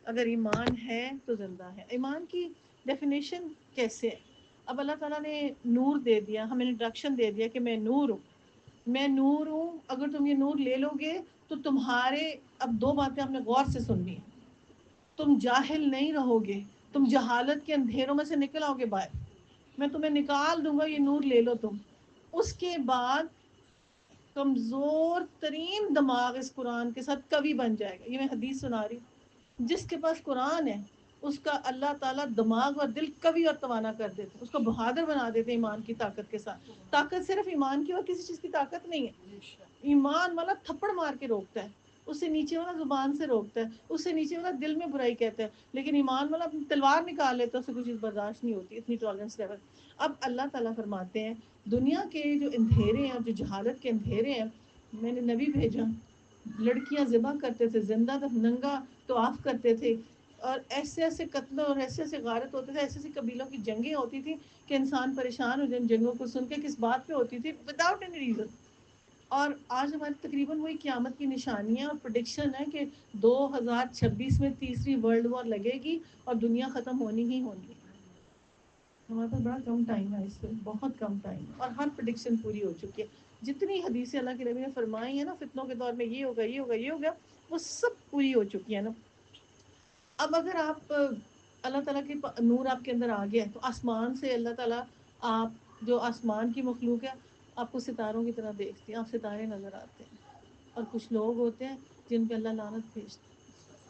اگر ایمان ہے تو زندہ ہے. ایمان کی ڈیفینیشن کیسے ہے؟ اب اللہ تعالیٰ نے نور دے دیا، ہمیں انٹروڈکشن دے دیا کہ میں نور ہوں، میں نور ہوں. اگر تم یہ نور لے لو گے تو تمہارے، اب دو باتیں آپ نے غور سے سننی ہیں. تم جاہل نہیں رہو گے، تم جہالت کے اندھیروں میں سے نکل آؤ گے باہر. میں تمہیں نکال دوں گا، یہ نور لے لو تم. اس کے بعد کمزور ترین دماغ اس قرآن کے ساتھ کبھی بن جائے گا. یہ میں حدیث سنا رہی ہوں. جس کے پاس قرآن ہے اس کا اللہ تعالیٰ دماغ اور دل کبھی اور توانا کر دیتے، اس کو بہادر بنا دیتے ایمان کی طاقت کے ساتھ. طاقت صرف ایمان کی اور کسی چیز کی طاقت نہیں ہے. ایمان والا تھپڑ مار کے روکتا ہے، اس سے نیچے والا زبان سے روکتا ہے، اس سے نیچے والا دل میں برائی کہتا ہے. لیکن ایمان والا اپنی تلوار نکال لیتا ہے، اس سے کوئی چیز برداشت نہیں ہوتی، اتنی ٹالرنس لیول. اب اللہ تعالیٰ فرماتے ہیں دنیا کے جو اندھیرے ہیں، جو جہالت کے اندھیرے ہیں، میں نے نبی بھیجا. لڑکیاں ذبح کرتے تھے، زندہ ننگا طواف کرتے تھے، اور ایسے ایسے قتل اور ایسے ایسے غارت ہوتے تھے، ایسے ایسے قبیلوں کی جنگیں ہوتی تھیں کہ انسان پریشان ہو جائے. جنگوں کو سن کے کس بات پہ ہوتی تھی؟ Without any reason. اور آج ہماری تقریباً وہی قیامت کی نشانیاں اور پریڈکشن ہے کہ 2026 میں تیسری ورلڈ وار لگے گی اور دنیا ختم ہونی ہی ہونی ہے. ہمارے پاس بڑا کم ٹائم ہے، اس سے بہت کم ٹائم، اور ہر پریڈکشن پوری ہو چکی ہے. جتنی حدیثیں اللہ کے نبی نے فرمائی ہیں نا فتنوں کے دور میں یہ ہوگا یہ ہوگا یہ ہوگا، وہ سب پوری ہو چکی ہے نا. اب اگر آپ اللہ تعالیٰ کے نور آپ کے اندر آ گیا تو آسمان سے اللہ تعالیٰ، آپ جو آسمان کی مخلوق ہے آپ کو ستاروں کی طرح دیکھتے ہیں، آپ ستارے نظر آتے ہیں. اور کچھ لوگ ہوتے ہیں جن پہ اللہ لعنت بھیجتے ہیں.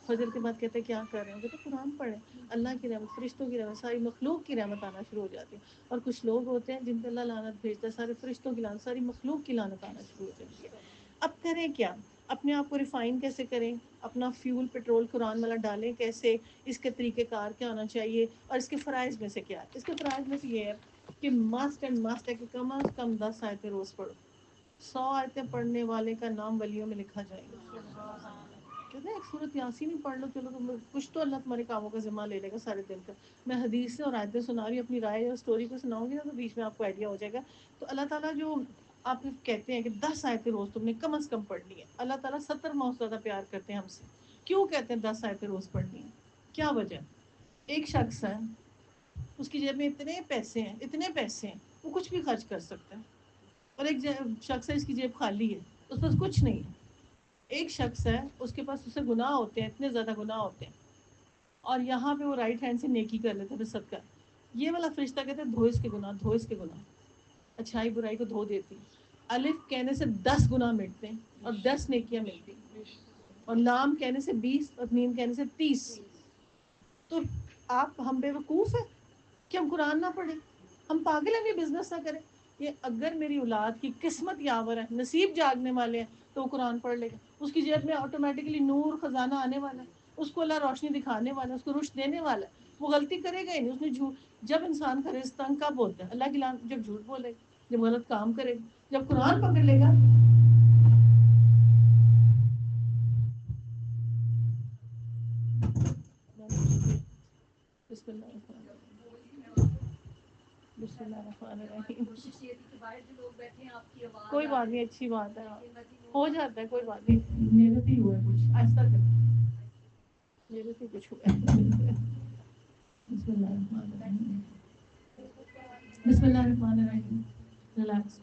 فجر کے بعد کہتے ہیں کیا کر رہے ہیں؟ کہتے قرآن پڑھیں. اللہ کی رحمت، فرشتوں کی رحمت، ساری مخلوق کی رحمت آنا شروع ہو جاتی ہے. اور کچھ لوگ ہوتے ہیں جن پہ اللہ لعنت بھیجتا ہے، سارے فرشتوں کی لعنت، ساری مخلوق کی لعنت آنا شروع ہو جاتی ہے. اب کریں کیا؟ اپنے آپ کو ریفائن کیسے کریں؟ اپنا فیول پٹرول قرآن والا ڈالیں کیسے؟ اس کے طریقہ کار کیا ہونا چاہیے؟ اور اس کے فرائض میں سے کیا ہے؟ اس کے فرائض میں سے یہ ہے کہ مسٹ اینڈ مسٹ ہے کہ کم از کم 10 آیتیں روز پڑھو. 100 آیتیں پڑھنے والے کا نام ولیوں میں لکھا جائے گا. کہتے ہیں ایک سورت یاسین ہی پڑھ لو، چلو تم کچھ تو اللہ تمہارے کاموں کا ذمہ لے لے گا سارے دن کا. میں حدیث سے اور آیتیں سنا رہی ہوں، اپنی رائے اور اسٹوری کو سناؤں گی نا تو بیچ میں آپ کو آئیڈیا ہو جائے گا. تو اللہ تعالیٰ جو آپ کہتے ہیں کہ 10 آیتیں روز تم نے کم از کم پڑھنی ہے، اللہ تعالیٰ 70 ماہ زیادہ پیار کرتے ہیں ہم سے. کیوں کہتے ہیں 10 آیتیں روز پڑھنی ہے؟ کیا وجہ؟ ایک شخص ہے، اس کی جیب میں اتنے پیسے ہیں، اتنے پیسے ہیں، وہ کچھ بھی خرچ کر سکتا ہے. اور ایک شخص ہے، اس کی جیب خالی ہے، اس پاس کچھ نہیں ہے. ایک شخص ہے، اس کے پاس اسے گناہ ہوتے ہیں، اتنے زیادہ گناہ ہوتے ہیں، اور یہاں پہ وہ رائٹ ہینڈ سے نیکی کر لیتے ہیں صدقہ. یہ والا فرشتہ کہتے ہیں دھو اس کے گناہ، دھو اس کے گناہ. اچھائی برائی کو دھو دیتی. الف کہنے سے 10 گناہ مٹتے ہیں اور 10 نیکیاں ملتی، اور لام کہنے سے 20 اور میم کہنے سے 30. تو آپ، ہم بے وقوف ہیں کہ ہم قرآن نہ پڑھیں؟ ہم پاگل ہیں کہ بزنس نہ کریں؟ یہ اگر میری اولاد کی قسمت یاور ہے، نصیب جاگنے والے ہیں، تو وہ قرآن پڑھ لے گا. اس کی جیب میں آٹومیٹکلی نور خزانہ آنے والا ہے، اس کو اللہ روشنی دکھانے والا ہے، اس کو رشد دینے والا ہے. وہ غلطی کرے گا ہی نہیں. اس نے جھوٹ، جب انسان کا رزق تنگ کب ہوتا ہے؟ اللہ کی لعنت جب جھوٹ بولے گا، جب غلط کام کرے گا. جب قرآن پکڑ لے گا. بسم اللہ الرحمن الرحیم. بسم اللہ الرحمن الرحیم. کوئی بات نہیں، اچھی بات ہے، ہو جاتا ہے، کوئی بات نہیں. محنت ہی ہوا ہے کچھ آہستہ کر، محنت ہی کچھ ہوا ہے. بسم اللہ الرحمن الرحیم. بسم اللہ الرحمن الرحیم. ریلیکس.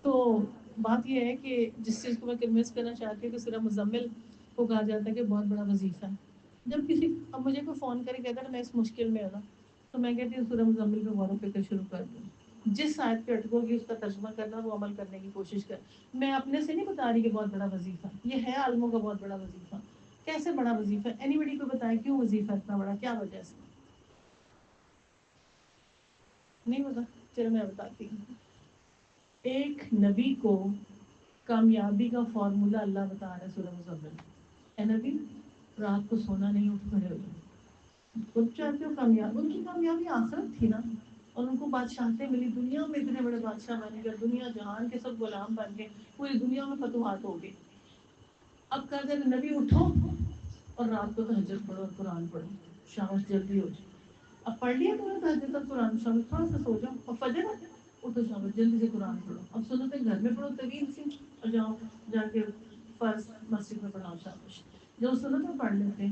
تو بات یہ ہے کہ جس چیز کو میں کنوینس کرنا چاہتی ہوں کہ سورہ مزمل کو کہا جاتا ہے کہ بہت بڑا وظیفہ ہے. جب کسی، اب مجھے کوئی فون کرے کہتا ہے میں اس مشکل میں ہوں، تو میں کہتی ہوں سورہ مزمل پہ غور و فکر شروع کر دوں. جس آیت پہ اٹکو گی اس کا ترجمہ کرنا، وہ عمل کرنے کی کوشش کر. میں اپنے سے نہیں بتا رہی کہ بہت بڑا وظیفہ، یہ ہے عالموں کا بہت بڑا وظیفہ. کیسے بڑا وظیفہ؟ اینی بڈی کو بتائیں کیوں وظیفہ اتنا بڑا، کیا وجہ ہے اس میں؟ نہیں پتا؟ چلو میں بتاتی ہوں. ایک نبی کو کامیابی کا فارمولا اللہ بتا رہا ہے سورہ مزمل. اے نبی، رات کو سونا نہیں، اٹھ کھڑے ہو جاؤ. خود چاہتے ہو کامیاب؟ ان کی کامیابی آخرت تھی نا، اور ان کو بادشاہتیں ملی، دنیا میں اتنے بڑے بادشاہ بن گئے، دنیا جہان کے سب غلام بن گئے، پوری دنیا میں فتوحات ہو گئی. اب کہا جائے نبی اٹھو اور رات کو تہجد پڑھو اور قرآن پڑھو، شامت جلدی ہو جائے. اب پڑھ لیا تم نے تہجد اور قرآن، شامت تھوڑا سا سو جاؤ، اور فجر اٹھو شامت جلدی سے قرآن پڑھو. اب سنتیں گھر میں پڑھو طویل سی، اور جاؤ جا کے فرض مسجد میں پڑھاؤ شامت. جو سنت میں پڑھ لیتے ہیں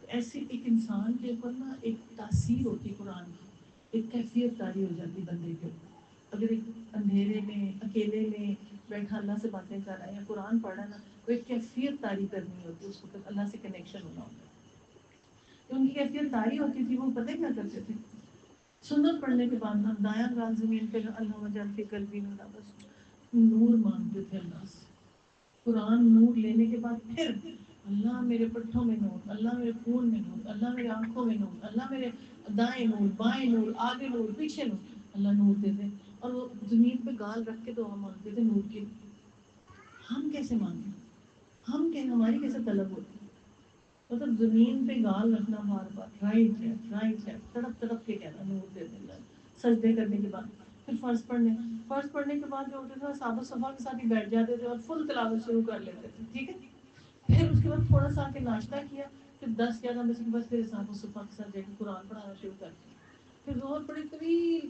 ایسے ایک انسان کے اوپر نا ایک تاثیر ہوتی ہے قرآن کی، ایک کیفیت طاری ہو جاتی بندے کے اوپر. اگر ایک اندھیرے میں اکیلے میں بیٹھا اللہ سے باتیں کر رہا ہے یا قرآن پڑھ رہا ہے نا، تو ایک کیفیت طاری کرنی ہوتی ہے اس کو، اللہ سے کنیکشن ہونا ہوتا ہے. تو ان کی کیفیت طاری ہوتی تھی. وہ پتہ کیا کرتے تھے؟ سنت پڑھنے کے بعد نا دایاں گال زمین پہ اللہ وجل فی قلبی نورا، بس نور مانگتے تھے اللہ سے. قرآن نور لینے کے بعد پھر اللہ میرے پٹھوں میں نور، اللہ میرے خون میں نور، اللہ میرے آنکھوں میں نور، اللہ میرے دائیں نور، بائیں نور، آگے نور، پیچھے نور. اللہ نور دے دے. اور وہ زمین پہ گال رکھ کے دعا مانگتے تھے نور کی. ہم کیسے مانگیں؟ ہماری کیسے طلب ہوتی ہے؟ مطلب زمین پہ گال رکھنا بار بار، رائٹ لیفٹ تڑپ تڑپ کے کہنا نور دے دے اللہ. سجدے کرنے کے بعد پھر فرض پڑھنے کے بعد جو ہوتے تھے صحابہ صفا کے ساتھ ہی بیٹھ جاتے تھے اور فل تلاوت شروع کر لیتے تھے. ٹھیک ہے. پھر اس کے بعد تھوڑا سا کے ناشتہ کیا، پھر 10-11 بجے کے بعد پھر صحابہ صفا کے ساتھ جا کے قرآن پڑھانا شروع کر دیا. پھر ظہر پڑی طویل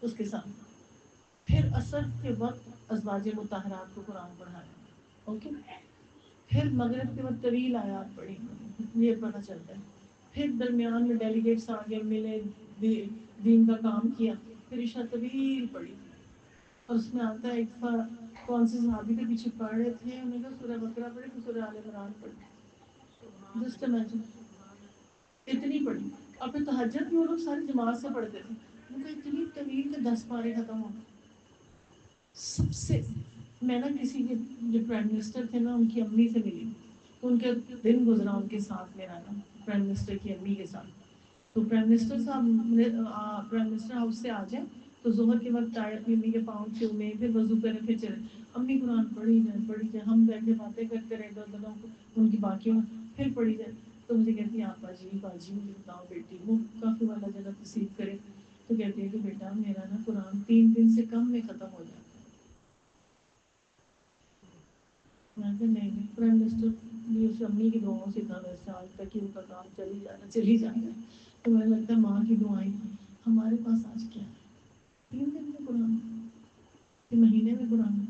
اس کے ساتھ، پھر عصر کے وقت ازواج مطہرات کو قرآن پڑھایا. اوکے. پھر مغرب کے وقت طویل آیات پڑھی، یہ پتہ چلتا ہے. پھر درمیان میں ڈیلیگیٹس آگے ملے، دین کا کام کیا. پھر عشاء طویل پڑھی. اور اس میں آتا ہے ایک کون سے صحابی کے پیچھے پڑھ رہے تھے، انہوں نے کہا سورہ بقرہ پڑھی تو سورہ آل عمران پڑھی. جسٹ امیجن اتنی پڑھی. اور پھر تہجد بھی وہ لوگ ساری جماعت سے پڑھتے تھے. ان کا اتنی طویل کہ 10 پارے ختم ہو گئے. سب سے میں نا کسی کے جو پرائم منسٹر تھے نا ان کی امی سے ملی، تو ان کے دن گزرا ان کے ساتھ میرا نا پرائم منسٹر کی امی کے ساتھ. تو پرائم منسٹر صاحب پرائم منسٹر ہاؤس سے آ جائیں تو ظہر کے وقت آئے اپنی امی کے پاؤں چومے، پھر وضو کریں، پھر چلے. امی قرآن پڑھی جائے. ہم بیٹھے باتیں کرتے رہے دونوں ان کی باقیوں پھر پڑھی جائے. تو مجھے کہتی ہیں آپا جی باجی مجھے بتاؤ بیٹی، وہ کافی والا جنت نصیب کرے. تو کہتی ہے کہ بیٹا میرا نا قرآن 3 دن سے کم میں ختم ہو جاتا ہے. میں کہ نہیں پرائم منسٹر بھی اس امی کی دعاؤں سے تھا، ویسے آج تک ہی ان کا کام چل ہی جا رہا ہے. تو مجھے لگتا ہے ماں کی دعائیں ہمارے پاس آج کیا ہے؟ 3 دن میں قرآن کہ مہینے میں قرآن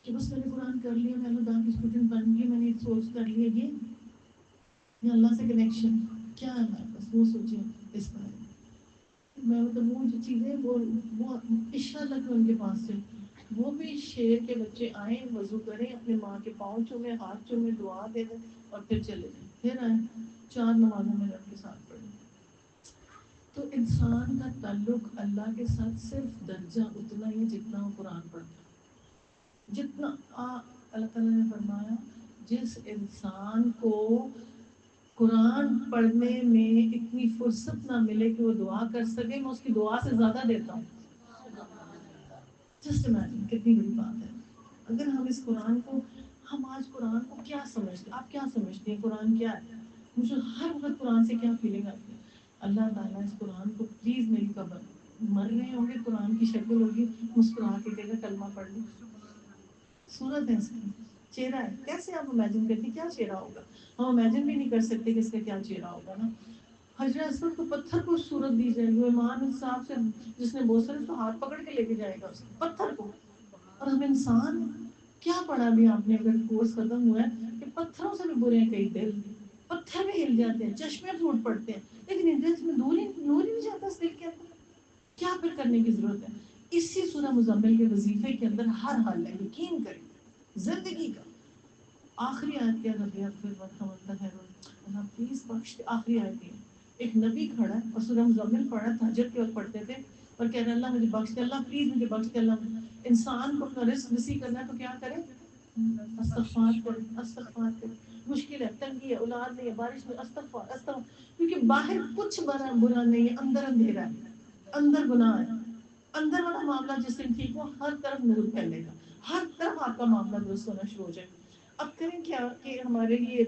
کہ بس میں نے قرآن کر لیا، میں اللہ کی اسٹوڈنٹ بن گئی، میں نے سوچ کر لیا یہ اللہ سے کنیکشن کیا ہے ہمارے پاس، وہ سوچیں اس بارے میں. مطلب وہ جو چیزیں وہ عشاء تک ان کے پاس سے، وہ بھی شیر کے بچے آئیں وضو کریں اپنے ماں کے پاؤں چومیں، ہاتھ چومیں، دعا دے دیں اور پھر چلے جائیں. پھر آئیں 4 نمازوں میں رب کے ساتھ پڑھیں. تو انسان کا تعلق اللہ کے ساتھ صرف درجہ اتنا ہی جتنا وہ قرآن پڑھتا ہے. جتنا اللہ تعالیٰ نے فرمایا جس انسان کو قرآن پڑھنے میں اتنی فرصت نہ ملے کہ وہ دعا کر سکے، میں اس کی دعا سے زیادہ دیتا ہوں. جسٹ امیجن کتنی بڑی بات ہے. اگر ہم اس قرآن کو، ہم آج قرآن کو کیا سمجھتے ہیں؟ آپ کیا سمجھتے ہیں قرآن کیا ہے؟ مجھے ہر وقت قرآن سے کیا فیلنگ آتی ہے؟ اللہ تعالیٰ اس قرآن کو پلیز میری قبر مر رہے ہوں گے قرآن کی شکل ہوگی، مسکرا کے کہے گا کلمہ پڑھ لیں. صورت ہے اس کی، چہرہ ہے. کیسے آپ امیجن کرتے کیا چہرہ ہوگا؟ ہم امیجن بھی نہیں کر سکتے کہ اس کا کیا چہرہ ہوگا نا. حجر اسود کو پتھر کو صورت دی جائے گی، ایمان صاحب سے جس نے بوسا اس کو ہاتھ پکڑ کے لے کے جائے گا اس پتھر کو. اور ہم انسان کیا پڑھا بھی آپ نے اگر کورس ختم ہوا ہے کہ پتھروں سے بھی برے ہیں کئی دل، پتھر بھی ہل جاتے ہیں، چشمے پھوٹ پڑتے ہیں، لیکن ان میں نور ہی نہیں جاتا اس دل کے اندر. کیا پھر کرنے کی ضرورت ہے؟ اسی سورہ مزمل کے وظیفے کے اندر ہر حال ہے. یقین کریں زندگی کا آخری آیت کیا ربی اغفر وارحم انت خیر اللہ پلیز بخش دے. آخری آیت ہے ایک نبی کھڑا ہے اور سورہ مزمل پڑھا تہجد کے وقت پڑھتے تھے اور کہہ رہے اللہ مجھے بخش دے، اللہ پلیز مجھے بخش دے. اللہ انسان کو اپنا رزق وسیع کرنا ہے تو کیا کرے؟ استغفار کرے، استغفار کرے. مشکل ہے، تنگی ہے، اولاد نہیں ہے، بارش میں استغفار. کیونکہ باہر کچھ برا نہیں ہے، اندر اندھیرا ہے، اندر گناہ ہے. اندر والا معاملہ جس دن ٹھیک ہو ہر طرف نور پھیلے گا، ہر طرف آپ کا معاملہ درست ہونا شروع ہو جائے گا. اب کریں کیا کہ ہمارے لیے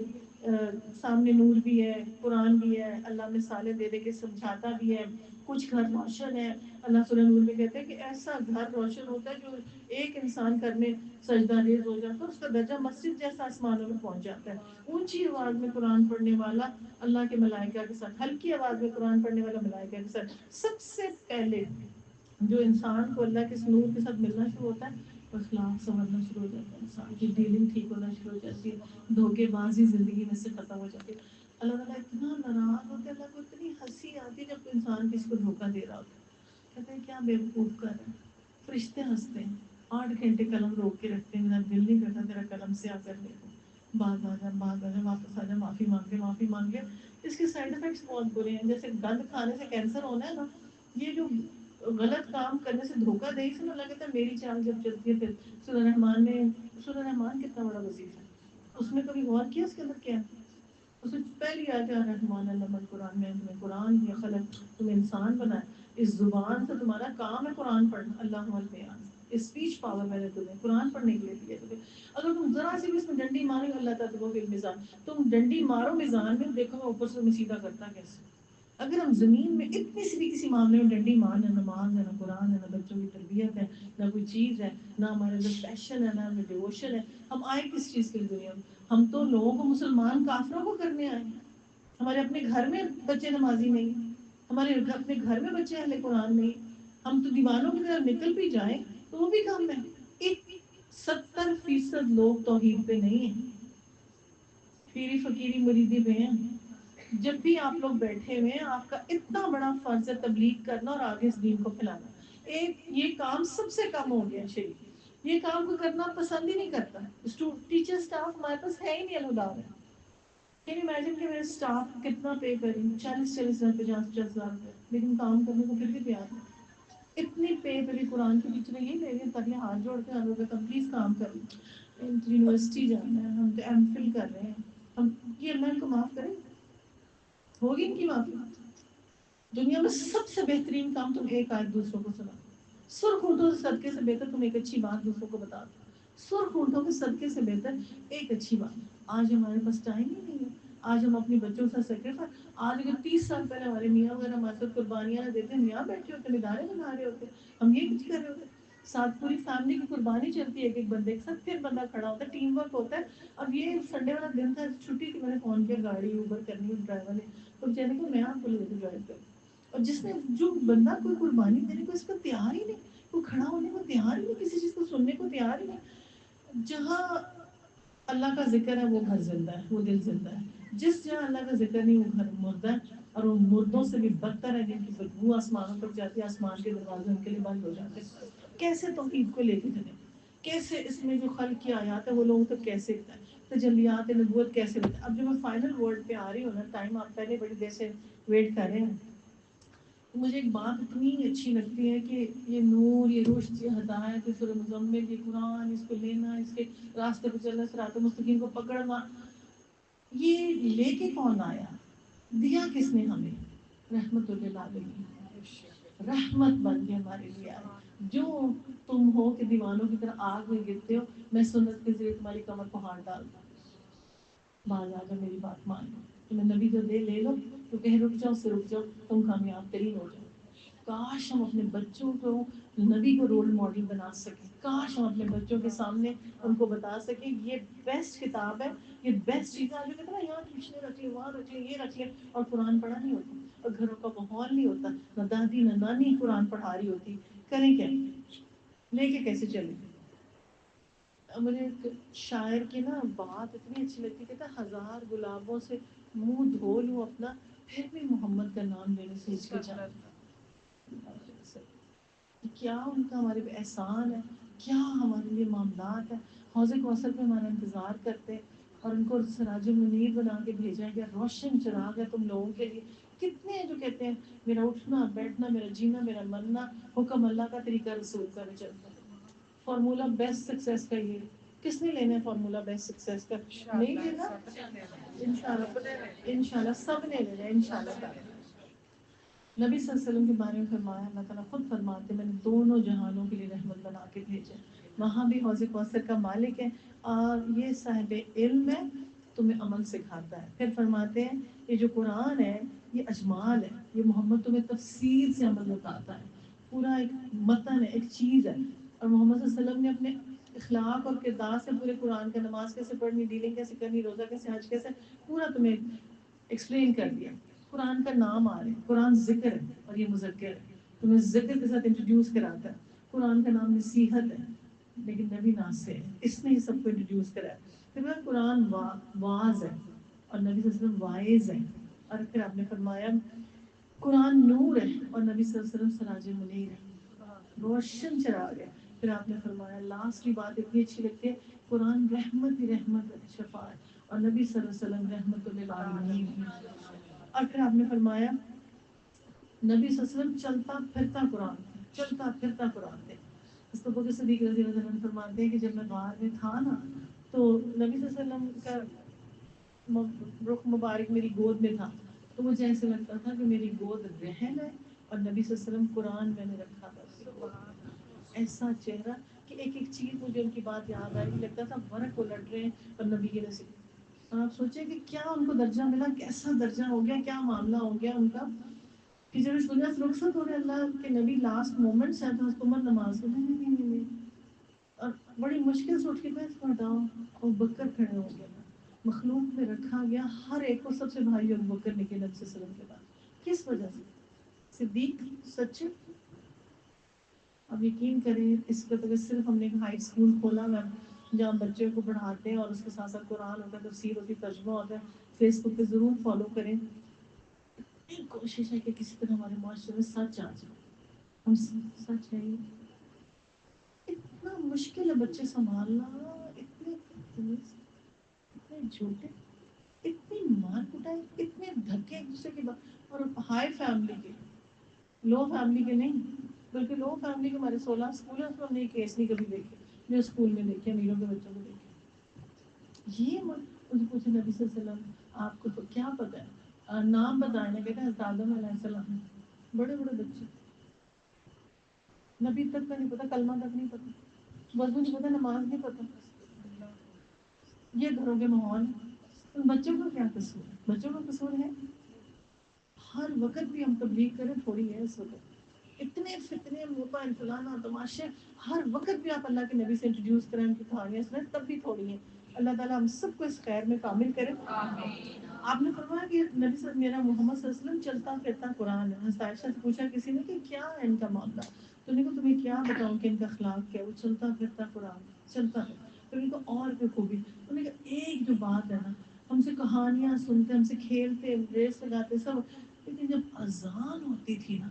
سامنے نور بھی ہے، قرآن بھی ہے، اللہ مثالیں دے دے کے سمجھاتا بھی ہے. کچھ گھر روشن ہے. اللہ سورہ نور میں کہتے ہیں کہ ایسا گھر روشن ہوتا ہے جو ایک انسان گھر میں سجدہ ریز ہو جاتا ہے اس کا درجہ مسجد جیسا آسمانوں میں پہنچ جاتا ہے. اونچی آواز میں قرآن پڑھنے والا اللہ کے ملائکہ کے ساتھ، ہلکی آواز میں قرآن پڑھنے والا ملائکہ کے ساتھ. سب سے پہلے جو انسان کو اللہ کے نور کے ساتھ ملنا شروع ہوتا ہے اخلاق سنورنا شروع ہو جاتا ہے، انسان کی ڈیلنگ ٹھیک ہونا شروع ہو جاتی ہے، دھوکے بازی زندگی میں سے ختم ہو جاتی ہے. اللہ تعالیٰ اتنا ناراض ہوتا ہے، اللہ کو اتنی ہنسی آتی ہے جب کوئی انسان کسی کو دھوکہ دے رہا ہوتا ہے. کہتے ہیں کیا بیوقوف کر رہے ہیں. فرشتے ہنستے ہیں، 8 گھنٹے قلم روک کے رکھتے ہیں، میرا دل نہیں کرتا تیرا قلم سے آ کر لے لو، بعد آ جا واپس آ جا، معافی مانگ لے. اس کے سائڈ افیکٹس بہت برے ہیں، جیسے گند کھانے سے کینسر ہونا ہے نا، یہ جو غلط کام کرنے سے دھوکہ دہی سے اللہ کہتا ہے میری چال جب چلتی ہے. پھر سورہ رحمان کتنا بڑا وظیفہ ہے، اس میں کبھی غور کیا اس کے اندر کیا ہے؟ اس میں پہلی آیت ہے رحمان علم القرآن، میں تمہیں قرآن کی خلق، تمہیں انسان بنایا. اس زبان سے تمہارا کام ہے قرآن پڑھنا، اللہ البیان، اسپیچ پاور میں نے تمہیں قرآن پڑھنے کے لیے دیا تمہیں. اگر تم ذرا سی بھی اس میں ڈنڈی مارو گے، اللہ تعالیٰ تمہیں میزان، تم ڈنڈی مارو میزان میں، دیکھو میں اوپر سے تمہیں سیدھا کرتا کیسے. اگر ہم زمین میں اتنی سی بھی کسی معاملے میں ڈنڈی مار، نہ نماز ہے، نہ قرآن ہے، نہ بچوں کی تربیت ہے، نہ کوئی چیز ہے، نہ ہمارے اندر پیشن ہے، نہ ہمیں ڈیووشن ہے، ہم آئے کس چیز کے دنیا میں؟ ہم تو لوگوں کو مسلمان کافروں کو کرنے آئے ہیں. ہمارے اپنے گھر میں بچے نمازی نہیں، ہمارے اپنے گھر میں بچے اہل قرآن نہیں. ہم تو دیوانوں کی طرح نکل بھی جائیں تو وہ بھی کم ہے. 70% لوگ توحید پہ نہیں ہیں، پیری فقیری مریدی پہ ہیں. جب بھی آپ لوگ بیٹھے ہوئے ہیں، آپ کا اتنا بڑا فرض ہے تبلیغ کرنا اور آگے اس دین کو پھیلانا. یہ کام سب سے کم ہو گیا شریف، یہ کام کو کرنا پسند ہی نہیں کرتا. ٹیچر سٹاف ہمارے پاس ہے ہی نہیں الہدا میں. کین یو امیجن کہ میرے سٹاف کتنا پے کریں، 40,000 50,000 روپے، لیکن کام کرنے کو پھر بھی تیار ہے. اتنی پے پری قرآن کی ٹیچر یہ لے رہے تاکہ ہاتھ جوڑ کے ہم لوگ پلیز کام کریں. یونیورسٹی جانا ہے، ہم تو ایم فل کر رہے ہیں، ہم یہ اللہ ان کو معاف کریں. ہوگی ان کی معافی؟ دنیا میں سب سے بہترین کام تم ایک آیت دوسروں کو سنا، سرخ ہونٹوں سے صدقے سے بہتر تم ایک اچھی بات دوسروں کو بتا دو. سرخ ہونٹوں کے صدقے سے بہتر ایک اچھی بات. آج ہمارے پاس ٹائم ہی نہیں ہے. آج ہم اپنی بچوں سے سیکریفائس، آج اگر 30 سال پہلے ہمارے میاں وغیرہ ہمارے ساتھ قربانیاں نہ دیتے، ہم یہاں بیٹھے ہوتے، ادارے بنا رہے ہوتے، ہم یہ کچھ کر رہے ہوتے. ساتھ پوری فیملی کی قربانی چلتی ہے، ایک بندے کے ساتھ پھر بندہ کھڑا ہوتا ہے، ٹیم ورک ہوتا ہے. اب یہ سنڈے والا دن تھا، چھٹی تھی، میں نے فون کیا گاڑی اوبر کرنی ہے ڈرائیور نے، تو بیچارے کو میں آپ کو لے کے ڈرائیو کروں. اور جس نے جو بندہ کوئی قربانی دینے کو اس کو تیار ہی نہیں، وہ کھڑا ہونے کو تیار ہی نہیں، کسی چیز کو سننے کو تیار ہی نہیں. جہاں اللہ کا ذکر ہے وہ گھر زندہ ہے، وہ دل زندہ ہے. جس جہاں اللہ کا ذکر نہیں وہ گھر مردہ ہے، اور ان مردوں سے بھی بدتر ہے جن کی بدبو آسمانوں تک جاتی ہے، آسمان کے دروازے ان کے لیے بند ہو جاتے ہیں. کیسے توحید کو لے کے چلیں، کیسے اس میں جو خلق کی آیات ہے وہ لوگوں تک کیسے ہے، تجلیات نبوت کیسے ہوتا ہے. اب جو میں فائنل ورڈ پہ آ رہی ہوں نا، ٹائم آپ پہلے بڑی دیر سے ویٹ کر رہے ہیں. مجھے ایک بات اتنی اچھی لگتی ہے کہ یہ نور، یہ روشن، یہ ہدایت، سورہ مزمل، یہ قرآن، اس کو لینا، اس کے راستے پہ چلنا، صراط مستقیم کو پکڑنا، یہ لے کے کون آیا؟ دیا کس نے ہمیں؟ رحمت للعالمین، رحمت بن کے ہمارے لیے آیا. جو تم ہو کہ دیوانوں کی طرح آگ میں گرتے ہو، میں سنت کے ذریعے تمہاری کمر کو ہاتھ ڈال دوں. باز آ جاؤ، میری بات مان لو، تمہیں نبی جو دے لے لو، تو کہیں رک جاؤ سے رک جاؤ، تم کامیاب ترین ہو جاؤ. کاش ہم اپنے بچوں کو نبی کو رول ماڈل بنا سکیں، کاش ہم اپنے بچوں کے سامنے ان کو بتا سکیں یہ بیسٹ کتاب ہے، یہ بیسٹ چیز ہے. جو کہتے ہیں نا یہاں ٹیوشنیں رکھ لیں، وہاں رکھ لیں، یہ رکھ لیں، اور قرآن پڑھا نہیں ہوتا، اور گھروں کا ماحول نہیں ہوتا، نہ دادی نہ نانی قرآن پڑھا رہی ہوتی. کریں کیا؟ لے کے کیسے چلیں؟ مجھے ایک شاعر کی نا بات اتنی اچھی لگتی، کہتا 1000 گلابوں سے منہ دھو لوں اپنا، پھر بھی محمد کا نام لینے سے ہچکچاتا. کیا ان کا ہمارے پہ احسان ہے، کیا ہمارے لیے معاملات ہیں. حوض کوثر پہ ہمارا انتظار کرتے اور ان کو سراج منیر بنا کے بھیجا گیا، روشن چراغ ہے تم لوگوں کے لیے. کتنے ہیں جو کہتے ہیں میرا اٹھنا بیٹھنا، میرا جینا، میرا مرنا حکم اللہ کا، طریقہ رسول کا میں چلتا ہے. فارمولا بیسٹ سکسیس کا یہ کس نے لینا ہے؟ فارمولا بیسٹ سکسیس کا نہیں لینا، انشاءاللہ سب نے لینا ہے انشاءاللہ. نبی صلی اللہ علیہ وسلم کے بارے میں فرمایا، اللہ تعالیٰ خود فرماتے ہیں میں نے دونوں جہانوں کے لیے رحمت بنا کے بھیجا. وہاں بھی حوض کوثر کا مالک ہے، اور یہ صاحب علم ہے، تمہیں عمل سکھاتا ہے. پھر فرماتے ہیں یہ جو قرآن ہے یہ اجمال ہے، یہ محمد تمہیں تفصیل سے عمل بتاتا ہے، پورا ایک متن ہے، ایک چیز ہے. اور محمد صلی اللہ علیہ وسلم نے اپنے اخلاق اور کردار سے پورے قرآن کا، نماز کیسے پڑھنی، ڈیلنگ کیسے کرنی، روزہ کیسے، حج کیسے، پورا تمہیں ایکسپلین کر دیا. قرآن کا نام آ رہا ہے، قرآن ذکر ہے اور یہ مذکر ہے، تمہیں ذکر کے ساتھ انٹروڈیوس کراتا ہے. قرآن کا نام نصیحت ہے، لیکن نبی ناز سے ہے، اس نے ہی سب کو انٹروڈیوس کرا ہے. پھر قرآن واز ہے اور نبی صلی اللہ علیہ وسلم وائز ہے. اور پھر آپ نے فرمایا قرآن نور ہے اور نبی صلی اللہ علیہ وسلم سراج منیر ہے، روشن چراغ ہے. پھر آپ نے فرمایا لاسٹ کی بات اتنی اچھی لگتی ہے، قرآن رحمت ہی رحمت ہے، شفا ہے، اور نبی صلی اللہ علیہ وسلم رحمت للعالمین. اور پھر آپ نے فرمایا نبی صلی اللہ علیہ وسلم چلتا پھرتا قرآن تھے، چلتا پھرتا قرآن تھے. اس کو بکر صدیق رضی اللہ عنہ فرماتے ہیں کہ جب میں غار میں تھا نا تو نبی صلی اللہ علیہ وسلم کا رخ مبارک میری گود میں تھا، تو مجھے ایسے لگتا تھا کہ میری گود رحم ہے اور نبی صلی اللہ علیہ وسلم قرآن میں نے رکھا تھا. ایسا چہرہ کہ ایک ایک چیز مجھے ان کی بات یاد آئی، لگتا تھا ورق الٹ رہے ہیں اور نبی کے نصیب. اور آپ سوچیں کہ کیا ان کو درجہ ملا، کیسا درجہ ہو گیا، کیا معاملہ ہو گیا ان کا کہ جب اس دنیا سے رخصت ہو رہے اللہ کے نبی لاسٹ مومنٹس ہیں تو اس کو نماز کو نہیں. اور بڑی مشکل سے اٹھ کے بیٹھ ہٹاؤ اور بکر کھڑے ہو گئے. مخلوق میں رکھا گیا ہر ایک کو سب سے بھاری ابو بکر نکلے نبی صلی اللہ علیہ وسلم کے بعد. کس وجہ سے؟ صدیق سچے. اب یقین کریں اس وقت اگر صرف ہم نے ہائی اسکول کھولا ہوا جہاں بچے کو پڑھاتے ہیں اور اس کے ساتھ ساتھ قرآن ہوتا ہے، تفسیر ہوتی ہے، ترجمہ ہوتا ہے، فیس بک پہ ضرور فالو کریں. ایک کوشش ہے کہ کسی طرح ہمارے معاشرے میں سچ آ جائے. ہم سچ ہے اتنا مشکل ہے بچے سنبھالنا، اتنے جھوٹے، اتنی مار کٹائی، اتنے دھکے ایک دوسرے کے بعد. اور ہائی فیملی کے، لو فیملی کے نہیں، بلکہ لو فیملی کے ہمارے 16 اسکول ہیں، اس میں ہم نے یہ کیس نہیں کبھی دیکھے جو اسکول میں دیکھے امیروں کے بچوں کو دیکھے. یہ مجھے پوچھے نبی صلی اللہ علیہ وسلم آپ کو کیا پتہ ہے؟ نام بتائیں گے کہتے ہیں حضرت آدم علیہ السلام. بڑے بڑے بچے، نبی تک کا نہیں پتا، کلمہ تک نہیں پتا، وضو نہیں پتا، نماز نہیں پتا. یہ گھروں کے ماحول ان بچوں کا کیا قصور ہے؟ بچوں کا قصور ہے. ہر وقت بھی ہم تبلیغ کریں تھوڑی ہے. اس وقت اتنے فتنے موبائل فلانا تماشے، ہر وقت بھی آپ اللہ کے نبی سے انٹروڈیوس کریں، ان کی کہانیاں سنیں، تب بھی تھوڑی ہیں. اللہ تعالیٰ ہم سب کو اس خیر میں کامل کرے. آپ نے فرمایا کہ نبی صلی میرا محمد صلی اللہ علیہ وسلم چلتا پھرتا قرآن ہے. حضرت عائشہ سے پوچھا کسی نے کہ کیا ہے ان کا معاملہ، تو نے کہا تمہیں کیا بتاؤں کہ ان کا اخلاق کیا؟ وہ چلتا پھرتا قرآن چلتا ہے. تو ان کو اور بھی خوبی، انہوں نے کہا ایک جو بات ہے نا، ہم سے کہانیاں سنتے، ہم سے کھیلتے، ریس لگاتے سب، لیکن جب اذان ہوتی تھی نا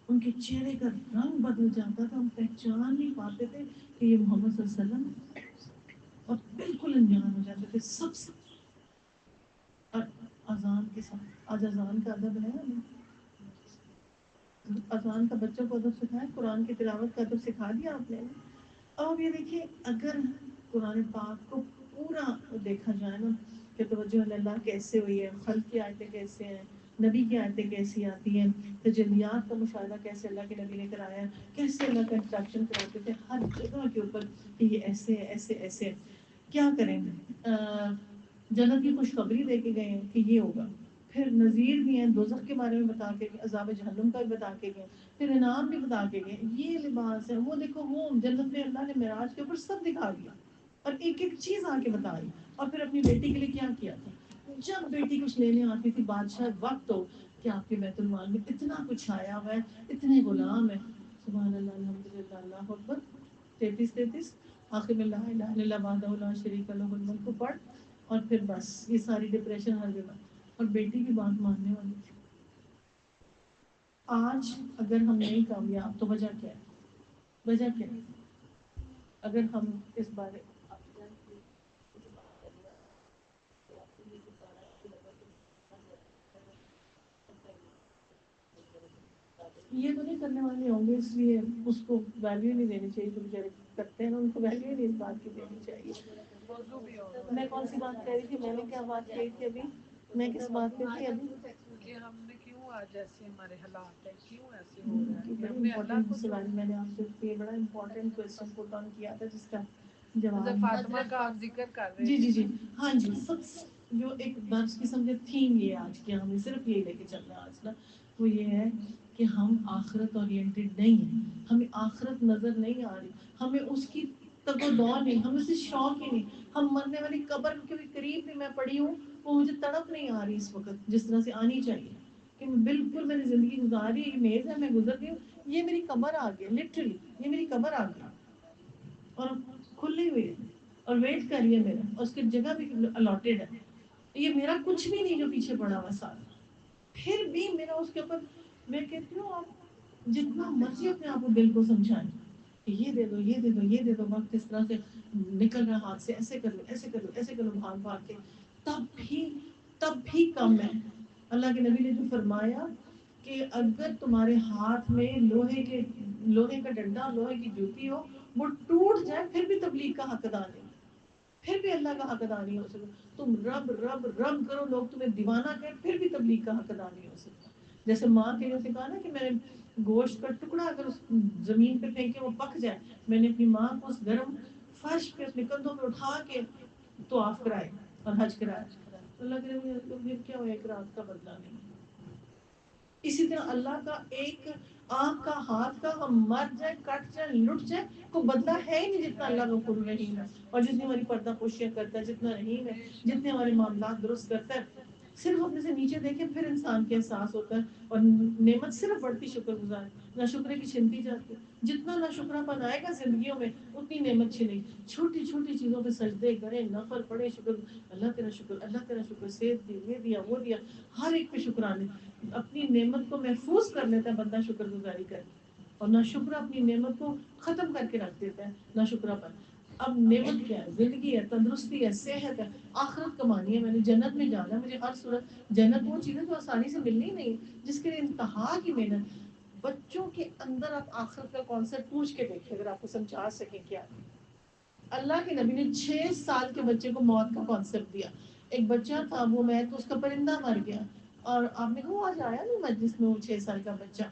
ان کے چہرے کا رنگ بدل جاتا تھا، ہم پہچان نہیں پاتے تھے کہ یہ محمد صلی اللہ علیہ وسلم ہے، اور بالکل انجان ہو جاتے تھے سب سے. اور اذان کے ساتھ آج اذان کا ادب ہے، اذان کا بچوں کو ادب سکھائے، قرآن کی تلاوت کا ادب سکھا دیا آپ نے. اب یہ دیکھیے اگر قرآن پاک کو پورا دیکھا جائے نا کہ توجہ اللہ کیسے ہوئی ہے، خلق کی آیتیں کیسے ہیں، نبی کی آیتیں کیسی آتی ہیں، تجلیات کا مشاہدہ کیسے اللہ کے نبی نے کرایا، کیسے اللہ کا انسٹرکشن کراتے تھے ہر جگہ کے اوپر کہ یہ ایسے ہے ایسے ایسے. کیا کریں جنت کی خوشخبری دے کے گئے ہیں کہ یہ ہوگا، پھر نذیر بھی ہیں، دوزخ کے بارے میں بتا کے گئے، عذاب جہنم کا بھی بتا کے گئے، پھر انعام بھی بتا کے گئے. یہ لباس ہے، وہ دیکھو وہ جنت میں اللہ نے معراج کے اوپر سب دکھا دیا اور ایک ایک چیز آ کے بتا رہی. اور پھر اپنی بیٹی کے لیے کیا کیا تھا، جب بیٹی کچھ لینے آتی تھی بادشاہ وقت ہو کہ آپ کے بیت المال میں اتنا کچھ آیا ہوا ہے، اتنے غلام ہیں، سبحان اللہ الحمدللہ اللہ اکبر 33 آخر میں لا الہ الا اللہ وحدہ لا شریک لہ الملک کو پڑھ، اور پھر بس یہ ساری ڈپریشن ہر جگہ. اور بیٹی کی بات ماننے والی تھی. آج اگر ہم نہیں کامیاب تو وجہ کیا ہے؟ وجہ کیا ہے؟ اگر ہم اس بارے یہ تو نہیں کرنے والے ہوں گے، اس لیے اس کو ویلیو نہیں دینی چاہیے جو بیچارے کرتے ہیں، ان کو ویلیو نہیں اس بات کی دینی چاہیے. میں کون سی بات کہہ رہی تھی، میں نے کیا بات کہی تھی ابھی، میں کس بات پہ تھی ابھی؟ کہ ہم نے کیوں آج ایسے ہمارے حالات ہیں، کیوں ایسے ہو رہا ہے کہ بڑی ہم نے اللہ امپورٹنٹ کو سوال میں نے آپ سے بڑا امپورٹنٹ کوشچن پٹ آن کیا تھا جس کا حضرت جواب فاطمہ کا آپ ذکر کر رہے جی تھے جی نا. جی ہاں جی. سب جو ایک درس کی سمجھے تھیم یہ آج کی ہمیں صرف یہ لے کے چلنا ہے آج نا، وہ یہ ہے کہ ہم آخرت اورینٹڈ نہیں ہیں، ہمیں آخرت نظر نہیں آ رہی، ہمیں اس کی تک و دور نہیں، ہمیں اسے شوق ہی نہیں. ہم مرنے والی قبر کے بھی قریب بھی میں پڑی ہوں، وہ مجھے تڑپ نہیں آ رہی اس وقت جس طرح سے آنی چاہیے کہ بالکل میں نے زندگی گزاری ہے، یہ میز ہے میں گزر گئی ہوں، یہ میری قبر آ گئی لٹرلی، یہ میری قبر آ گئی. اور کھلی ہوئی ہے اور ویٹ کر رہی ہے میرا، اور اس کی جگہ بھی الاٹڈ ہے، یہ میرا کچھ بھی نہیں جو پیچھے پڑا ہوا سارا، پھر بھی میرا اس کے اوپر، میں کہتی ہوں آپ جتنا مرضی اپنے آپ کو دل کو سمجھائیں کہ یہ دے دو یہ دے دو یہ دے دو، وقت اس طرح سے نکل رہا ہاتھ سے، ایسے کر لو ایسے کر لو ایسے کر لو بھاگ بھاگ کے، تب بھی کم ہے۔ اللہ کے نبی نے جو فرمایا کہ اگر تمہارے ہاتھ میں لوہے کا ڈنڈا لوہے کی جوتی ہو، وہ ٹوٹ جائے پھر بھی تبلیغ کا حق ادا نہیں، پھر بھی اللہ کا حق ادا نہیں ہو سکتا، تم رب رب رب کرو لوگ تمہیں دیوانہ کہیں پھر بھی تبلیغ کا حق ادا نہیں ہو سکتا۔ جیسے ماں کے جیسے کہا نا کہ میں گوشت کا ٹکڑا اگر اس زمین پہ پھینکے وہ پک جائے، میں نے اپنی ماں کو اس گرم فرش پہ اپنے کندھوں پہ اٹھا کے طواف کرائے اور حج کرایا، اللہ کے پھر کیا ہوا، ایک رات کا بدلہ نہیں۔ اسی طرح اللہ کا ایک آنکھ کا ہاتھ کا ہم مر جائیں کٹ جائیں لٹ جائیں کو بدلہ ہے ہی نہیں، جتنا اللہ غفور رحیم ہے، اور جتنی ہماری پردہ پوشیاں کرتا ہے، جتنا رحیم ہے، جتنے ہمارے معاملات درست کرتا ہے، صرف اپنے سے نیچے دیکھیں پھر انسان کے احساس ہوتا ہے، اور نعمت صرف بڑھتی شکر گزار، نہ شکرے کی چھنتی جاتی، جتنا نہ شکرہ پن آئے گا زندگیوں میں اتنی نعمت چھنے، چھوٹی چھوٹی چیزوں پہ سجدے کریں، نفل پڑھے، شکر اللہ تیرا شکر اللہ تیرا شکر، صحت دی یہ دیا وہ دیا، ہر ایک پہ شکرانے، اپنی نعمت کو محفوظ کر لیتا ہے بندہ شکر گزاری کر، اور نہ شکر اپنی نعمت کو ختم کر کے رکھ دیتا ہے، نہ شکر پر۔ اب نعمت کیا ہے؟ زندگی ہے، تندرستی ہے، صحت ہے، آخرت کمانی ہے، میں نے جنت میں جانا ہے، مجھے ہر صورت جنت وہ چیزیں جو آسانی سے ملنی نہیں، جس کے لیے انتہا کی محنت۔ بچوں کے اندر آپ آخرت کا کانسیپٹ پوچھ کے دیکھیں اگر آپ کو سمجھا سکیں کیا۔ اللہ کے نبی نے 6 سال کے بچے کو موت کا کانسیپٹ دیا، ایک بچہ تھا وہ میں تو اس کا پرندہ مر گیا، اور آپ نے کہا آج آیا نہیں مجلس میں وہ 6 سال کا بچہ،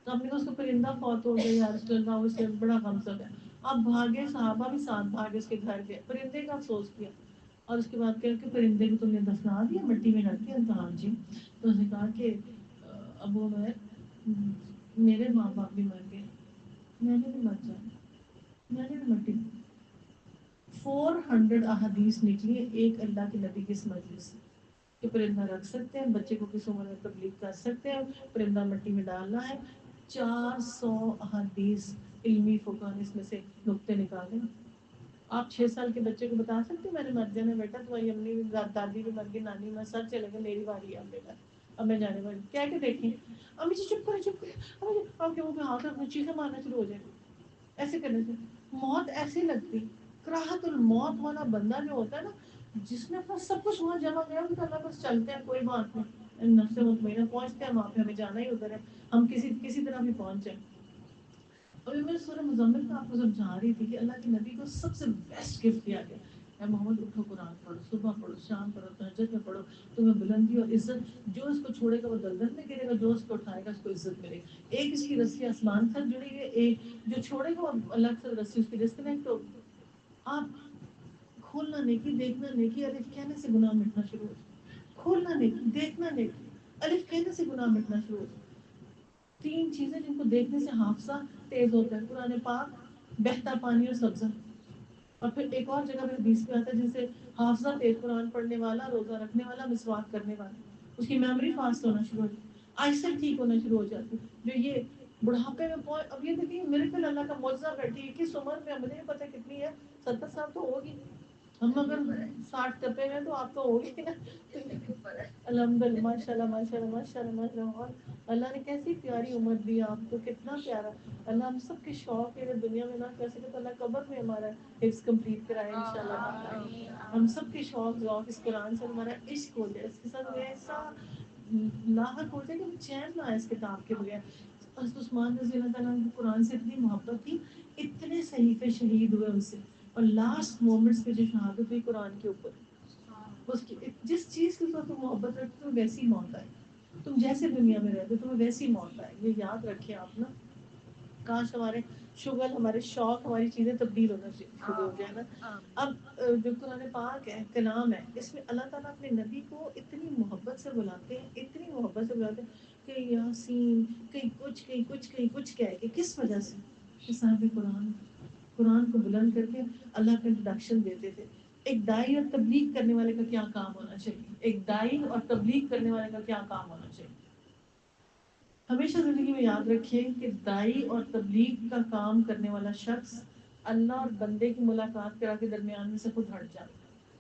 تو آپ نے کہا اس کا پرندہ فوت ہو گیا یا رسول اللہ، اس سے بڑا غم سب ہے، آپ بھاگے، صحابہ بھی ساتھ بھاگے، اس کے گھر گئے، پرندے کا افسوس کیا، اور اس کے بعد کہا کہ پرندے کو تم نے دفنا دیا مٹی میں رکھ کے، کہا جی، تو اس نے کہا کہ ابو عمیر میرے ماں باپ بھی مر گئے، میں نے بھی مر جانا، میں نے بھی مٹی، 400 احادیث نکلی ایک اللہ کے نبی کی اس مجلس سے کہ پرندہ رکھ سکتے ہیں، بچے کو کس عمر میں تبلیغ کر سکتے ہیں، پرندہ مٹی میں ڈالنا ہے، 400 احادیث علمی فقہ نے اس میں سے نقطے نکالے۔ آپ 6 سال کے بچے کو بتا سکتے ہیں میں نے مر جانا بیٹا، تمہاری امی بھی دادی بھی مر گئی، نانی میں سب چلے گئے، میری باری ہے اب بیٹا، اب میں جانے والی، کیا کہ دیکھیں امی جی چپ کرے چپ کرے، آپ کے منہ پہ ہاتھ رکھنا، چیخیں مارنا شروع ہو جائے گی، ایسے کرنے سے موت ایسی لگتی، کراہت الموت والا بندہ جو ہوتا ہے نا، جس نے اپنا سب کچھ وہاں جمع کیا، ان کا اللہ بس چلتے ہیں کوئی بات نہیں، نفس مطمئنہ پہنچتے ہیں وہاں پہ، ہمیں جانا ہی ادھر ہے، ہم کسی طرح بھی پہنچ جائیں۔ اور میں سورہ مزمل میں آپ کو سمجھا رہی تھی کہ اللہ کے نبی کو سب سے بیسٹ گفٹ دیا گیا، اے محمد اٹھو قرآن پڑھو، صبح پڑھو، شام پڑھو، تہجد میں پڑھو، تمہیں بلندی اور عزت، جو اس کو چھوڑے گا وہ دلدل میں گرے گا، جو اس کو اٹھائے گا اس کو عزت ملے گی، ایک اس کی رسی آسمان سے جڑی ہوئی ہے، ایک جو چھوڑے گا وہ الگ سے رسی اس کی ڈسکنیکٹ ہوگی۔ آپ کھولنا نیکی، دیکھنا نیکی، الف کہنے سے گناہ مٹنا شروع ہو جائے، کھولنا نیکی، دیکھنا نیکی، الف کہنے سے گناہ مٹنا شروع ہو جائے۔ 3 چیزیں جن کو دیکھنے سے حافظہ تیز ہوتا ہے، قرآن پاک، بہتا پانی اور سبزہ، اور پھر ایک اور جگہ پہ حدیث میں آتا ہے جن سے حافظہ تیز، قرآن پڑھنے والا، روزہ رکھنے والا، مسواک کرنے والا، اس کی میموری فاسٹ ہونا شروع ہو جاتی، آئی سائٹ ٹھیک ہونا شروع ہو جاتی، جو یہ بڑھاپے میں پہنچ، اب یہ دیکھیے میرے اللہ کا معجزہ بیٹھی ہے، کس عمر میں، مجھے نہیں پتا کتنی ہے، 70 سال تو ہوگی، ہم اگر 60 ٹپے میں تو آپ تو ہوگی نا، الحمد للہ، ماشاء اللہ ماشاء اللہ ماشاء اللہ ماشاء اللہ، اور اللہ نے کیسی پیاری عمر دی آپ کو، کتنا پیارا، اللہ ہم سب کے شوق ہے، اگر دنیا میں نہ کر سکے تو اللہ قبر میں ہمارا حفظ کمپلیٹ کرائے انشاءاللہ، ہم سب کے شوق ذوق اس قرآن سے ہمارا عشق ہو جائے، اس کے ساتھ ایسا لاحق ہو جائے کہ چین نہ آئے اس کتاب کے بغیر۔ حضرت عثمان رضی اللہ تعالیٰ عنہ کو قرآن سے اتنی محبت تھی، اتنے صحیفے شہید ہوئے ان سے، اور لاسٹ مومنٹس پہ جو شہادت ہوئی قرآن کے اوپر، اس کی جس چیز کے ساتھ تم محبت رکھتے ہو ویسی موت آئے، تم جیسے دنیا میں رہتے تمہیں ویسی موت آئے، یہ یاد رکھیں آپ نا، کاش ہمارے شغل، ہمارے شوق، ہماری چیزیں تبدیل ہونا شروع ہو جائے نا۔ اب جو قرآن پاک ہے، کلام ہے، اس میں اللہ تعالیٰ اپنے نبی کو اتنی محبت سے بلاتے ہیں، اتنی محبت سے بلاتے ہیں کہ یاسین، کہیں کچھ کہیں کچھ کہیں کچھ کہہ کے، کس وجہ سے کہ صاحب قرآن کو بلند کر کے اللہ کا انٹروڈکشن دیتے تھے۔ ایک دائی اور تبلیغ کرنے والے کا کیا کام ہونا چاہیے، ایک دائی اور تبلیغ کرنے والے کا کیا کام ہونا چاہیے۔ ہمیشہ زندگی میں یاد رکھیے کہ دائی اور تبلیغ کا کام کرنے والا شخص اللہ اور بندے کی ملاقات کرا کے درمیان میں سے خود ہٹ جاتا ہے،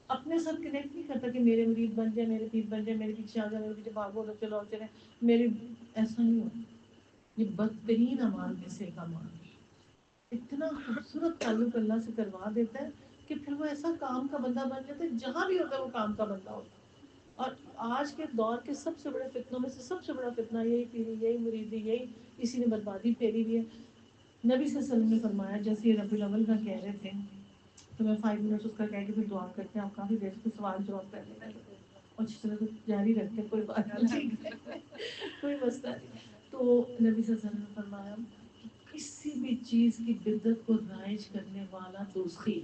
اپنے ساتھ کنیکٹ نہیں کرتا کہ میرے مرید بن جائے، میرے پیر بن جائے، میرے پیچھے آ جائے، میرے پیچھے بھاگو لو، چلو چلے میری، ایسا نہیں ہوتا. یہ بدترین اعمال میں سے ایک اعمال ہے. اتنا خوبصورت تعلق اللہ سے کروا دیتا ہے کہ پھر وہ ایسا کام کا بندہ بن جاتا ہے، جہاں بھی ہوتا ہے وہ کام کا بندہ ہوتا ہے. اور آج کے دور کے سب سے بڑے فتنوں میں سے سب سے بڑا فتنہ یہی پیری، یہی مریدی، یہی اسی نے بربادی پھیری ہوئی ہے. نبی صلی اللہ علیہ وسلم نے فرمایا، جیسے یہ ربیع الاول کا کہہ رہے تھے تو میں 5 منٹ اس کا کہہ کے پھر دعا کرتے ہیں. آپ کافی دیر سے سوال جواب کر رہے ہیں اور اس طرح تو جاری رکھتے ہیں، کوئی بات نہیں کوئی مسئلہ نہیں. تو نبی صلی اللہ علیہ وسلم نے فرمایا کہ کسی بھی چیز کی بدعت کو رائج کرنے والا دوزخی.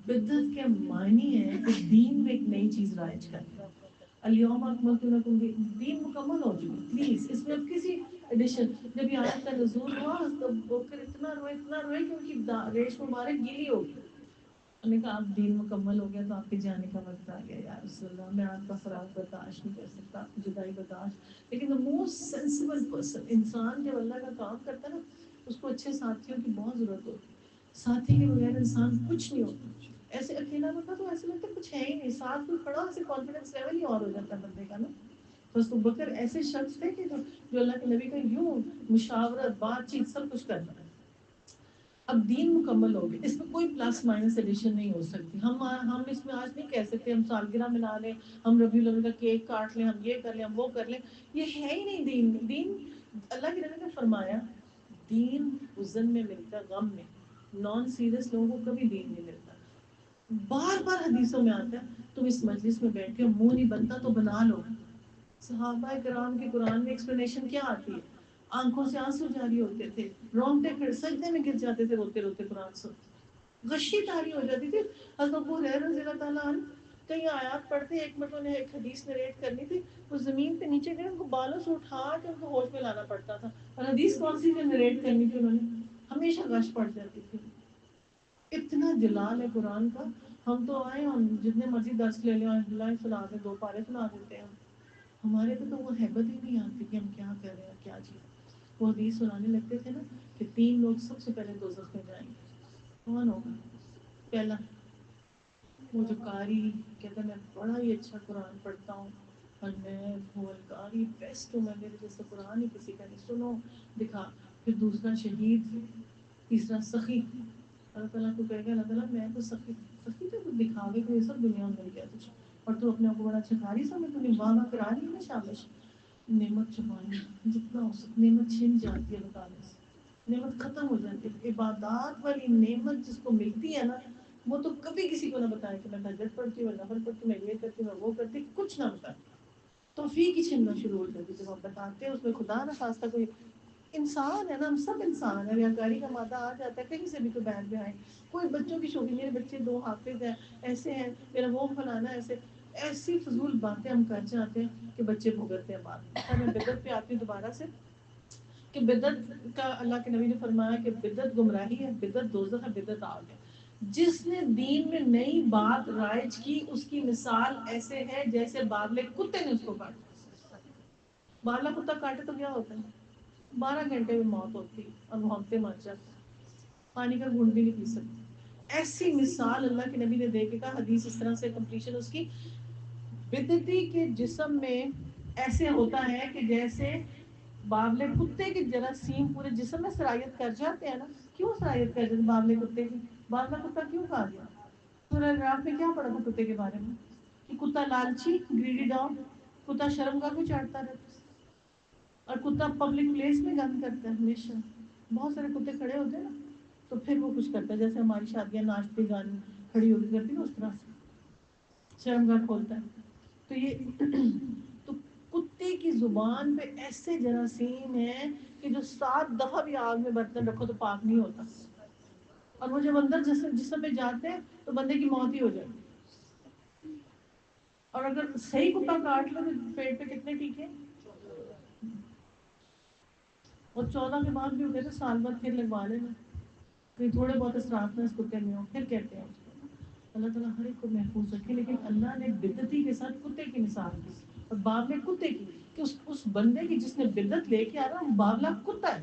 بدعت کے معنی ہے کہ دین میں ایک نئی چیز رائج کرنا. الیوم اکملت لکم دین مکمل ہو چکی، پلیز اس میں اب کسی ایڈیشن. جب یہ آیت کا نزول ہوا تو بکر اتنا روئے کہ ان کی ریش مبارک گیلی ہو گئی. ہم نے کہا اب دین مکمل ہو گیا تو آپ کے جانے کا وقت آ گیا یا رسول اللہ، میں آپ کا فراق برداشت نہیں کر سکتا، آپ کی جدائی برداشت. لیکن the most sensible person، انسان جب اللہ کا کام کرتا ہے نا اس کو اچھے ساتھیوں کی بہت ضرورت ہوتی ہے. ساتھی کے بغیر انسان کچھ نہیں ہوتا. ایسے اکیلا بندہ تو ایسے لگتا ہے کچھ ہے ہی نہیں، ساتھ کوئی کھڑا سے کانفیڈنس لیول ہی اور ہو جاتا ہے بندے کا نا. بس تو بکر ایسے شخص تھے کہ جو اللہ کے نبی کا یوں مشاورت بات چیت سب کچھ کرنا ہے. اب دین مکمل ہو گیا، اس میں کوئی پلس مائنس ایڈیشن نہیں ہو سکتی. ہم اس میں آج نہیں کہہ سکتے ہم سالگرہ منا لیں، ہم ربیع الاول کا کیک کاٹ لیں، ہم یہ کر لیں، ہم وہ کر لیں. یہ ہے ہی نہیں دین میں. دین اللہ کے نبی نے فرمایا دین حزن میں ملتا غم میں، نان سیریس لوگوں کو کبھی دین نہیں ملتا. بار بار حدیثوں میں آتا ہے تم اس مجلس میں بیٹھے ہو، منہ نہیں بنتا تو بنا لو. صحابہ کرام کے قرآن میں ایکسپلینیشن کیا آتی ہے؟ آنکھوں سے آنسو جاری ہوتے تھے، رونگٹے پھر سجدے میں گر جاتے تھے روتے روتے قرآن سنتے، غشی تاری ہو جاتی تھی. حضرت ابو ہریرہ رضی اللہ تعالیٰ عنہ کئی آیات پڑھتے، ایک مرتبہ انہیں ایک حدیث نریٹ کرنی تھی، وہ زمین پہ نیچے گئے، ان کو بالوں سے اٹھا کے ان کو ہوش میں لانا پڑتا تھا. اور حدیث کون سی نریٹ کرنی تھی انہوں نے، ہمیشہ غش پڑ جاتی تھی. اتنا جلال ہے قرآن کا. ہم تو آئے، ہم جتنے مرضی درس لے لیں اللہ سنا دیں، 2 پارے سنا دیتے ہیں. ہمارے تو وہ ہیبت ہی نہیں آتی کہ ہم کیا کر رہے ہیں کیا چیز. وہ حدیث سنانے لگتے تھے نا کہ 3 لوگ سب سے پہلے دوزخ میں جائیں گے. کون ہوگا؟ پہلا وہ جو قاری کہتا ہے میں بڑا ہی اچھا قرآن پڑھتا ہوں اور میں وہ قاری بیسٹ ہوں، میں میرے جیسے قرآن ہی کسی کا نہیں، سنو دکھا. پھر دوسرا شہید، تیسرا سخی. اللہ تعالیٰ کو کہے گا اللہ تعالیٰ میں تو سخی تو کچھ دکھاوے کو یہ سب دنیا میں مل گیا تجھے، اور تو اپنے آپ کو بڑا اچھا قاری سمجھ، تو واہ واہ کرا رہی ہے نا، شاباش. نعمت چھپانی جتنا ہو سکے، نعمت چھن جاتی ہے بتانے سے، نعمت ختم ہو جاتی ہے. عبادات والی نعمت جس کو ملتی ہے نا وہ تو کبھی کسی کو نہ بتائے کہ میں تہجد پڑھتی ہوں، میں نفل پڑھتی ہوں، میں یہ کرتی ہوں، میں وہ کرتی ہوں، کچھ نہ بتائے. توفیق ہی چھننا شروع ہو جاتی جب آپ بتاتے ہیں. اس میں خدا نہ خواستہ کوئی انسان ہے نا، ہم سب انسان ہیں، ریاکاری کا مادہ آ جاتا ہے کہیں سے بھی تو بہن بہائیں. کوئی بچوں کی شوخی، میرے بچے 2 حافظ ہیں، ایسے ہیں، میرا وہ فلانا ایسے، ایسی فضول باتیں ہم کر جاتے ہیں کہ بچے بھگتتے ہیں بعد میں. میں بدعت پہ آتی ہوں دوبارہ سے کہ بدعت کا اللہ کے نبی نے فرمایا کہ بدعت گمراہی ہے، بدعت دوزخ ہے، بدعت آگ ہے. جس نے دین میں نئی بات رائج کی اس کی مثال ایسے ہے جیسے بادلے کتے نے اس کو کاٹا. بادلہ کتا کاٹے تو کیا ہوتا ہے؟ 12 گھنٹے میں موت ہوتی اور وہ ہفتے مر جاتے، پانی کا گھونٹ بھی نہیں پی سکتے. ایسی مثال اللہ کے نبی نے دے کے کہا، حدیث اس طرح سے کمپلیشن اس کی، بدعتی کے جسم میں ایسے ہوتا ہے کہ جیسے بابلے کتے کے جراثیم پورے جسم میں سرایت کر جاتے ہیں نا. کیوں سرایت کر جاتے بابلے کتے کی؟ بابلا کتا کیوں کہا گیا؟ سورہ اعراف میں کیا پڑھا تھا کتے کے بارے میں کہ کتا لالچی، گریڈی ڈاگ، کتا شرم کا کوئی چاٹتا رہتا ہے، اور کتا پبلک پلیس میں گند کرتا ہے ہمیشہ. بہت سارے کتے کھڑے ہوتے ہیں نا تو پھر وہ کچھ کرتا ہے، جیسے ہماری شادیاں ناچتی گانے کھڑی ہو کے کرتی نا اس طرح سے شرم گاہ کھولتا ہے. تو یہ تو کتے کی زبان پہ ایسے جراثیم ہیں کہ جو 7 دفعہ بھی آگ میں برتن رکھو تو پاک نہیں ہوتا. اور وہ جب اندر جسم میں جاتے ہیں تو بندے کی موت ہی ہو جاتی. اور اگر صحیح کتا کاٹ لو تو پیٹ پہ کتنے ٹیکے، اور 14 کے بعد بھی ہوتے تو سال بعد پھر لگوا لینا کہ تھوڑے بہت اثرات اس کتے میں ہو. پھر کہتے ہیں اللہ تعالیٰ ہر ایک کو محفوظ رکھے. لیکن اللہ نے بدعتی کے ساتھ کتے کی مثال دی اور بابلے کتے کی، کہ اس بندے کی جس نے بدعت لے کے آ رہا وہ بابلا کتا ہے.